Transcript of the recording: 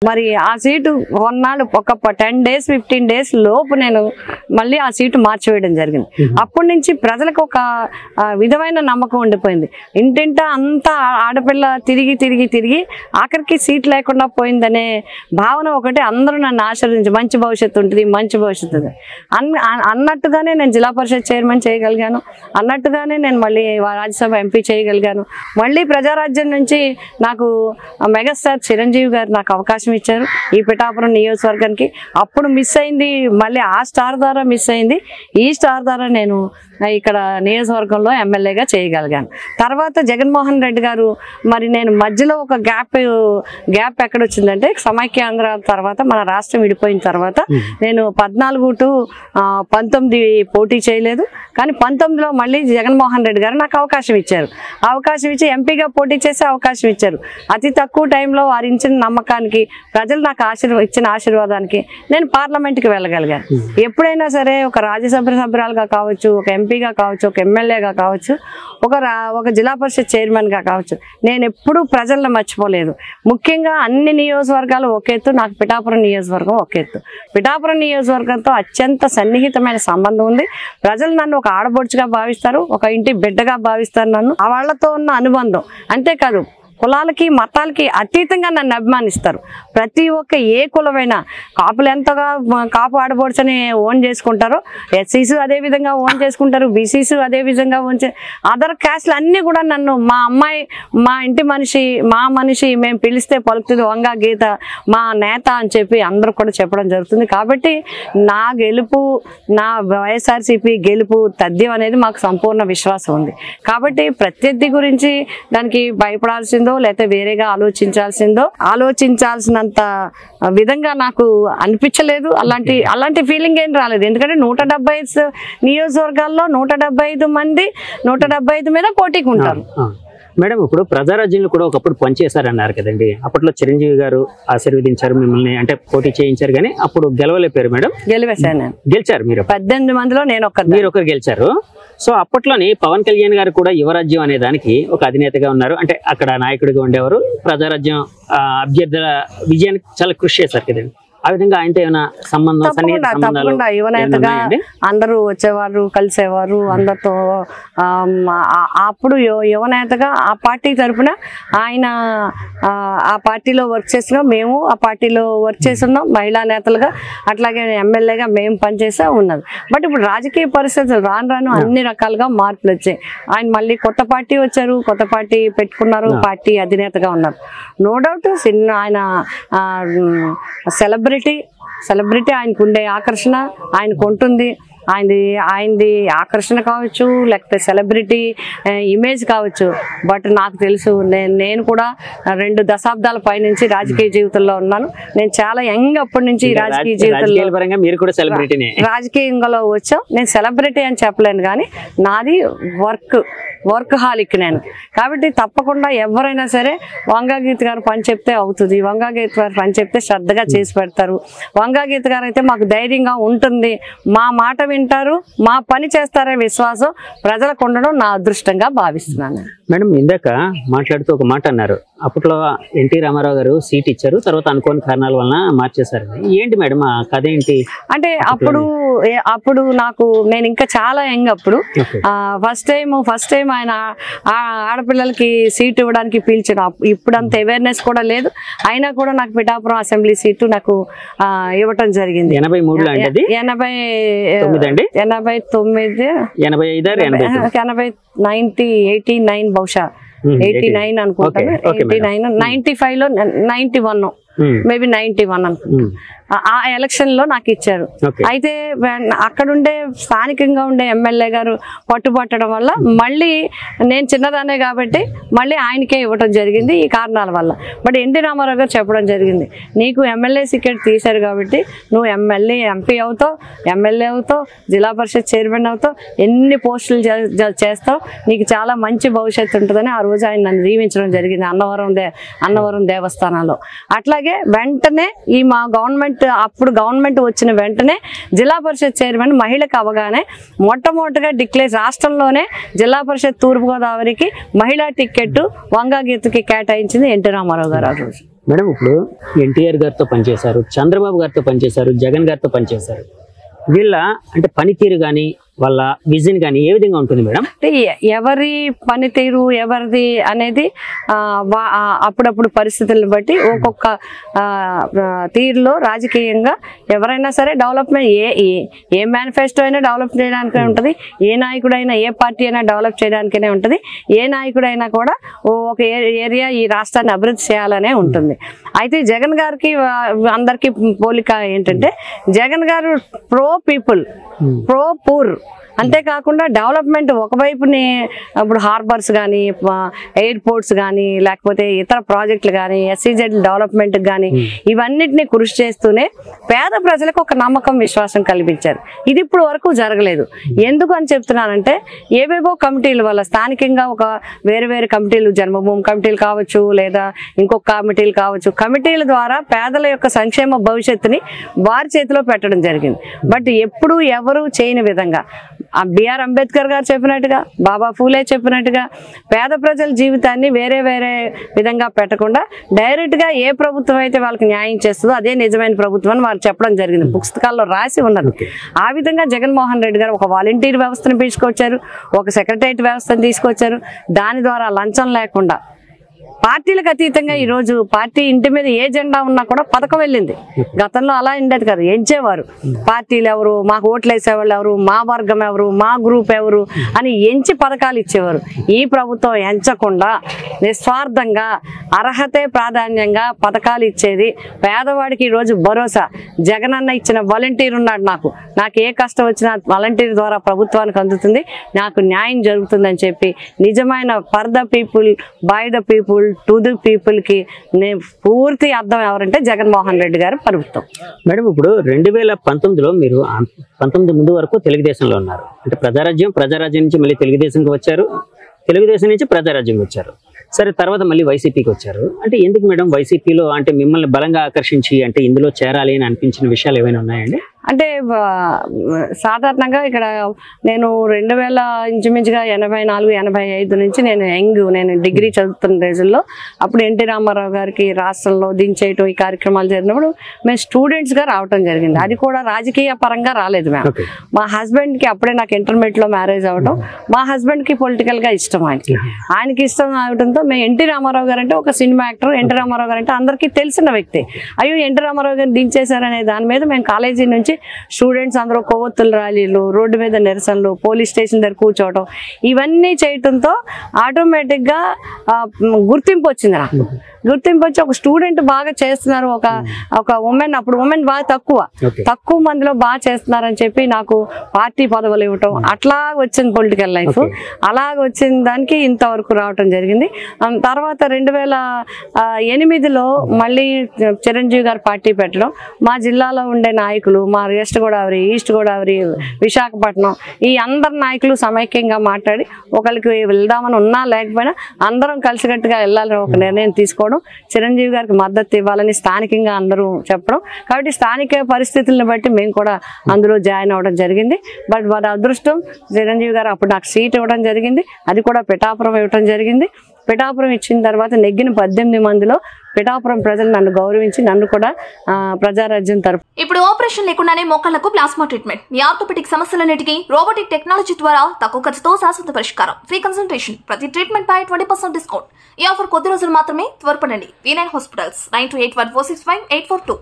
మరి ఆ సీటు కొన్నాళ్ళు ఒక 10 days 15 days లోపు నేను మళ్ళీ ఆ సీటు మార్చివేయడం జరిగింది. అప్పటి నుంచి ప్రజలకు ఒక విధమైన నమ్మకం ఉండిపోయింది. ఇంటింటా అంతా ఆడపిల్ల తిరిగి తిరిగి తిరిగి ఆఖరికి సీట్ లేకుండా పోయిందనే భావన ఒకటి. అందరూ నన్ను ఆశీర్వదించి మంచి భవిష్యత్తు ఉంటుంది, మంచి భవిష్యత్తు అన్నట్టుగానే నేను జిల్లా పరిషత్ చైర్మన్ చేయగలిగాను, అన్నట్టుగానే నేను మళ్ళీ రాజ్యసభ ఎంపీ చేయగలిగాను. మళ్ళీ ప్రజారాజ్యం నుంచి నాకు మెగాస్టార్ చిరంజీవి గారు నాకు అవకాశం ఇచ్చారు ఈ పిఠాపురం నియోజకవర్గానికి. అప్పుడు మిస్ అయింది, మళ్ళీ ఆ స్టార్ ద్వారా మిస్ అయింది. ఈ స్టార్ ద్వారా నేను ఇక్కడ నియోజకవర్గంలో ఎమ్మెల్యేగా చేయగలిగాను. తర్వాత జగన్మోహన్ రెడ్డి గారు మరి నేను మధ్యలో ఒక గ్యాప్ ఎక్కడ వచ్చిందంటే సమైక్య ఆంధ్ర తర్వాత మన రాష్ట్రం విడిపోయిన తర్వాత నేను 14 to 19 పోటీ చేయలేదు. కానీ 19లో మళ్ళీ జగన్మోహన్ రెడ్డి గారు నాకు అవకాశం ఇచ్చారు. అవకాశం ఇచ్చి ఎంపీగా పోటీ చేసే అవకాశం ఇచ్చారు. అతి తక్కువ టైంలో వారు ఇచ్చిన నమ్మకానికి, ప్రజలు నాకు ఇచ్చిన ఆశీర్వాదానికి నేను పార్లమెంట్కి వెళ్ళగలిగాను. ఎప్పుడైనా సరే ఒక రాజ్యసభ సభ్యురాలుగా కావచ్చు, ఒక ఎంపీగా కావచ్చు, ఒక ఎమ్మెల్యేగా కావచ్చు, ఒక జిల్లా పరిషత్ చైర్మన్గా కావచ్చు, నేను ఎప్పుడూ ప్రజలను మర్చిపోలేదు. ముఖ్యంగా అన్ని నియోజకవర్గాలు ఒక ఎత్తు, నాకు పిఠాపురం నియోజకవర్గం ఒక ఎత్తు. పిఠాపురం నియోజకవర్గంతో అత్యంత సన్నిహితమైన సంబంధం ఉంది. ప్రజలు నన్ను ఒక ఆడబొడుచుగా భావిస్తారు, ఒక ఇంటి బిడ్డగా భావిస్తారు. నన్ను ఆ వాళ్లతో ఉన్న అనుబంధం అంతేకాదు, కులాలకి మతాలకి అతీతంగా నన్ను అభిమానిస్తారు. ప్రతి ఒక్క ఏ కులమైనా కాపులు ఎంతగా కాపు ఆడబోడ్చని ఓన్ చేసుకుంటారో ఎస్సీస్ అదే విధంగా ఓన్ చేసుకుంటారు, బీసీస్ అదే విధంగా అదర్ క్యాస్ట్లు అన్నీ కూడా నన్ను మా అమ్మాయి, మా ఇంటి మనిషి, మా మనిషి, మేము పిలిస్తే పలుకుతుంది వంగా గీత, మా నేత అని చెప్పి అందరూ కూడా చెప్పడం జరుగుతుంది. కాబట్టి నా గెలుపు, నా వైఎస్ఆర్సీపీ గెలుపు తథ్యం అనేది మాకు సంపూర్ణ విశ్వాసం ఉంది. కాబట్టి ప్రత్యర్థి గురించి దానికి భయపడాల్సింది లేకపోతే వేరేగా ఆలోచించాల్సినంత విధంగా నాకు అనిపించలేదు. అలాంటి ఫీలింగ్ ఏం రాలేదు. ఎందుకంటే 175 నియోజకవర్గాల్లో 175 మంది 175 మీద పోటీకి ఉంటారు. మేడం, ఇప్పుడు ప్రజారాజ్యంలో కూడా ఒకప్పుడు పనిచేశారన్నారు కదండి. అప్పట్లో చిరంజీవి గారు ఆశీర్వదించారు మిమ్మల్ని, అంటే పోటీ చేయించారు, కానీ అప్పుడు గెలవలేపారు. మేడం గెలివేశాను, గెలిచారు మీరు. 18 మందిలో మీరు ఒకరు గెలిచారు. సో అప్పట్లోని పవన్ కళ్యాణ్ గారు కూడా యువరాజ్యం అనే దానికి ఒక అధినేతగా ఉన్నారు, అంటే అక్కడ నాయకుడిగా ఉండేవారు. ప్రజారాజ్యం అభ్యర్థుల విజయానికి చాలా కృషి చేశారు కదండి. ఆ విధంగా ఆయనతో ఏమైనా సంబంధం? తప్పకుండా యువనేతగా అందరూ వచ్చేవారు, కలిసేవారు అందరితో. అప్పుడు యువనేతగా ఆ పార్టీ తరఫున ఆయన ఆ పార్టీలో వర్క్ చేస్తున్నాం, మేము ఆ పార్టీలో వర్క్ చేస్తున్నాం మహిళా నేతలుగా, అట్లాగే ఎమ్మెల్యేగా మేము పనిచేసా ఉన్నది. బట్ ఇప్పుడు రాజకీయ పరిస్థితులు రాను అన్ని రకాలుగా మార్పులు వచ్చాయి. ఆయన మళ్ళీ కొత్త పార్టీ వచ్చారు, కొత్త పార్టీ పెట్టుకున్నారు, పార్టీ అధినేతగా ఉన్నారు. నో డౌట్ ఆయన సెలబ్రిటీ ఆయనకు ఉండే ఆకర్షణ ఆయనకు ఉంటుంది. ఆయనది ఆకర్షణ కావచ్చు, లేకపోతే సెలబ్రిటీ ఇమేజ్ కావచ్చు. బట్ నాకు తెలుసు, నేను కూడా 2 దశాబ్దాల పైనుంచి రాజకీయ జీవితంలో ఉన్నాను. నేను చాలా యంగ్ అప్పటి నుంచి రాజకీయ జీవితంలో రాజకీయంలో వచ్చాం. నేను సెలబ్రిటీ అని చెప్పలేను, కానీ నాది వర్క్ హాలిక్ నేను. కాబట్టి తప్పకుండా ఎవరైనా సరే వంగాగీత గారు పని చెప్తే అవుతుంది, వంగాగీత గారు పని చెప్తే శ్రద్ధగా చేసి పెడతారు. వంగాగీత గారు అయితే మాకు ధైర్యంగా ఉంటుంది, మా మాట వింటారు, మా పని చేస్తారే విశ్వాసం ప్రజలకు ఉండడం నా అదృష్టంగా భావిస్తున్నాను. మేడం, ఇందాక మాట్లాడుతూ ఒక మాట అన్నారు, అప్పట్లో ఎన్టీ రామారావు గారు సీట్ ఇచ్చారు, తర్వాత అనుకోని కారణాల వలన మార్చేశారు. ఏంటి మేడం ఆ కథ ఏంటి? అంటే అప్పుడు నేను ఇంకా చాలా యంగ్. అప్పుడు ఫస్ట్ టైం ఆయన ఆడపిల్లలకి సీట్ ఇవ్వడానికి పిలిచిన. ఇప్పుడు అంత అవేర్నెస్ కూడా లేదు, అయినా కూడా నాకు పిఠాపురం అసెంబ్లీ సీటు నాకు ఇవ్వటం జరిగింది. 83లో 89 బహుశా 89 అనుకుంటాను. 89 95లో 91 మేబీ 91 అనుకుంటాను. ఆ ఎలక్షన్ లో నాకు ఇచ్చారు. అయితే అక్కడుండే స్థానికంగా ఉండే ఎమ్మెల్యే గారు పట్టుబట్టడం వల్ల మళ్ళీ నేను చిన్నదానే కాబట్టి మళ్ళీ ఆయనకే ఇవ్వటం జరిగింది ఈ కారణాల వల్ల. బట్ ఎన్టీ రామారావు గారు చెప్పడం జరిగింది, నీకు ఎమ్మెల్యే టికెట్ తీశారు కాబట్టి నువ్వు ఎంపీ అవుతావు, ఎమ్మెల్యే అవుతావు, జిల్లా పరిషత్ చైర్మన్ అవుతావు, ఎన్ని పోస్టులు చేస్తావు, నీకు చాలా మంచి భవిష్యత్తు ఉంటుందని ఆ రోజు ఆయన నన్ను దీవించడం జరిగింది అన్నవరం దేవస్థానంలో. అట్లాగే వెంటనే ఈ మా అప్పుడు గవర్నమెంట్ వచ్చిన వెంటనే జిల్లా పరిషత్ చైర్మన్ మహిళకు అవగానే మొట్టమొదటిగా రాష్ట్రంలోనే జిల్లా పరిషత్ తూర్పుగోదావరికి మహిళా టికెట్ వంగాగీతకి కేటాయించింది ఎన్టీ రామారావు గారు ఆ రోజు. మేడం ఇప్పుడు ఎన్టీఆర్ గారితో పనిచేశారు, చంద్రబాబు గారితో పనిచేశారు, జగన్ గారితో పనిచేశారు. వీళ్ళ అంటే పనితీరు కానీ వాళ్ళ విజన్ కానీ ఏ విధంగా ఉంటుంది మేడం? అంటే ఎవరి పనితీరు ఎవరిది అనేది అప్పుడప్పుడు పరిస్థితులను బట్టి ఒక్కొక్క తీరులో రాజకీయంగా ఎవరైనా సరే డెవలప్మెంట్ ఏ మేనిఫెస్టో అయినా డెవలప్ చేయడానికే ఉంటుంది, ఏ నాయకుడైనా ఏ పార్టీ అయినా డెవలప్ చేయడానికనే ఉంటుంది, ఏ నాయకుడైనా కూడా ఒక ఏరియా ఈ రాష్ట్రాన్ని అభివృద్ధి చేయాలనే ఉంటుంది. అయితే జగన్ గారికి అందరికీ పోలిక ఏంటంటే జగన్ గారు ప్రో పీపుల్, ప్రో పూర్, అంతేకాకుండా డెవలప్మెంట్ ఒకవైపుని ఇప్పుడు హార్బర్స్ కానీ ఎయిర్పోర్ట్స్ కానీ లేకపోతే ఇతర ప్రాజెక్టులు కానీ SEZ డెవలప్మెంట్ కానీ ఇవన్నిటిని కృషి చేస్తూనే పేద ప్రజలకు ఒక నమ్మకం విశ్వాసం కల్పించారు. ఇది ఇప్పుడు వరకు జరగలేదు. ఎందుకు అని చెప్తున్నానంటే ఏవేవో కమిటీల వల్ల స్థానికంగా ఒక వేరు వేరు కమిటీలు, జన్మభూమి కమిటీలు కావచ్చు లేదా ఇంకొక కమిటీలు కావచ్చు, కమిటీల ద్వారా పేదల యొక్క సంక్షేమ భవిష్యత్తుని వారి చేతిలో పెట్టడం జరిగింది. బట్ ఎప్పుడు ఎవరు చేయని విధంగా బిఆర్ అంబేద్కర్ గారు చెప్పినట్టుగా, బాబా ఫూలే చెప్పినట్టుగా పేద ప్రజల జీవితాన్ని వేరే వేరే విధంగా పెట్టకుండా డైరెక్ట్గా ఏ ప్రభుత్వం అయితే వాళ్ళకి న్యాయం చేస్తుందో అదే నిజమైన ప్రభుత్వం అని వాళ్ళు చెప్పడం జరిగింది, పుస్తకాల్లో రాసి ఉన్నది. ఆ విధంగా జగన్మోహన్ రెడ్డి గారు ఒక వాలంటీర్ వ్యవస్థను తీసుకొచ్చారు, ఒక సెక్రటరియట్ వ్యవస్థను తీసుకొచ్చారు. దాని ద్వారా లంచం లేకుండా పార్టీలకు అతీతంగా ఈరోజు పార్టీ ఇంటి మీద ఏ జెండా ఉన్నా కూడా పథకం వెళ్ళింది. గతంలో అలా ఉండేది కదా, ఎంచేవారు పార్టీలు ఎవరు, మాకు ఓట్లు వేసేవాళ్ళు ఎవరు, మా వర్గం ఎవరు, మా గ్రూప్ ఎవరు అని ఎంచి పథకాలు ఇచ్చేవారు. ఈ ప్రభుత్వం ఎంచకుండా నిస్వార్థంగా అర్హతే ప్రాధాన్యంగా పథకాలు ఇచ్చేది. పేదవాడికి ఈరోజు భరోసా. జగనన్న ఇచ్చిన వాలంటీర్ ఉన్నాడు, నాకు ఏ కష్టం వచ్చినా వాలంటీర్ ద్వారా ప్రభుత్వానికి అందుతుంది, నాకు న్యాయం జరుగుతుందని చెప్పి నిజమైన for the people by the people to the people కి పూర్తి అర్థం ఎవరంటే జగన్మోహన్ రెడ్డి గారు ప్రభుత్వం. మేడం ఇప్పుడు 2019లో మీరు 19 ముందు వరకు తెలుగుదేశంలో ఉన్నారు. అంటే ప్రజారాజ్యం నుంచి మళ్ళీ తెలుగుదేశంకి వచ్చారు, తెలుగుదేశం నుంచి ప్రజారాజ్యం వచ్చారు. సరే తర్వాత మళ్ళీ వైసీపీకి వచ్చారు. అంటే ఎందుకు మేడం వైసీపీలో అంటే మిమ్మల్ని బలంగా ఆకర్షించి అంటే ఇందులో చేరాలి అని అనిపించిన విషయాలు ఏమైనా ఉన్నాయండి? అంటే సాధారణంగా ఇక్కడ నేను 2000 ఇంచుమించుగా 84, 85 నుంచి నేను డిగ్రీ చదువుతున్న రోజుల్లో అప్పుడు ఎన్టీ రామారావు గారికి రాష్ట్రంలో దించేయటం ఈ కార్యక్రమాలు జరిగినప్పుడు మేము స్టూడెంట్స్గా రావటం జరిగింది. అది కూడా రాజకీయ పరంగా రాలేదు మేము. మా హస్బెండ్కి అప్పుడే నాకు ఇంటర్మీడియట్లో మ్యారేజ్ అవ్వడం, మా హస్బెండ్కి పొలిటికల్గా ఇష్టం, ఆయనకి ఇష్టం అవడంతో మేము ఎన్టీ రామారావు గారు అంటే ఒక సినిమా యాక్టర్, ఎన్టీ రామారావు గారు అంటే అందరికీ తెలిసిన వ్యక్తి. అయ్యో ఎన్టీ రామారావు గారిని దించేశారనే దాని మీద మేము కాలేజీ నుంచి స్టూడెంట్స్ అందరూ కొవ్వొత్తుల ర్యాలీలు, రోడ్డు మీద నిరసనలు, పోలీస్ స్టేషన్ దగ్గర కూర్చోవటం ఇవన్నీ చేయటంతో ఆటోమేటిక్గా గుర్తింపు వచ్చింది. నాకు గుర్తింపు వచ్చి ఒక స్టూడెంట్ బాగా చేస్తున్నారు, ఒక ఉమెన్, అప్పుడు ఉమెన్ బాగా తక్కువ మందిలో బాగా చేస్తున్నారని చెప్పి నాకు పార్టీ పదవులు ఇవ్వటం, అట్లా వచ్చింది పొలిటికల్ లైఫ్. అలాగ వచ్చిన దానికి ఇంతవరకు రావటం జరిగింది. తర్వాత 2008లో మళ్ళీ చిరంజీవి గారు పార్టీ పెట్టడం, మా జిల్లాలో ఉండే నాయకులు, మా వెస్ట్ గోదావరి, ఈస్ట్ గోదావరి, విశాఖపట్నం ఈ అందరు నాయకులు సమైక్యంగా మాట్లాడి ఒకరికి వెళ్దామని ఉన్నా లేకపోయినా అందరం కలిసికట్టుగా వెళ్ళాలని ఒక నిర్ణయం తీసుకోవడం, చిరంజీవి గారికి మద్దతు ఇవ్వాలని స్థానికంగా అందరూ చెప్పడం. కాబట్టి స్థానిక పరిస్థితులను బట్టి మేము కూడా అందులో జాయిన్ అవ్వడం జరిగింది. బట్ వారి అదృష్టం చిరంజీవి గారు అప్పుడు నాకు సీట్ ఇవ్వడం జరిగింది, అది కూడా పిఠాపురం ఇవ్వడం జరిగింది. పిఠాపురం ఇచ్చిన తర్వాత నెగ్గిన 18 మందిలో పిఠాపురం ప్రజలు నన్ను గౌరవించి నన్ను కూడా ప్రజారాజ్యం తరపు. ఇప్పుడు ఆపరేషన్ లేకుండానే మోకాళ్లకు ప్లాస్మా ట్రీట్మెంట్, మీ ఆర్థోపెడిక్ సమస్యలన్నిటికీ రోబోటిక్ టెక్నాలజీ ద్వారా తక్కువ ఖర్చుతో శాశ్వత పరిష్కారం, ఫ్రీ కన్సల్టేషన్, ప్రతి ట్రీట్మెంట్ పై 20% డిస్కౌంట్. ఈ ఆఫర్ కొద్ది రోజులు మాత్రమే, త్వరపడండి. V9 hospitals 9281465842.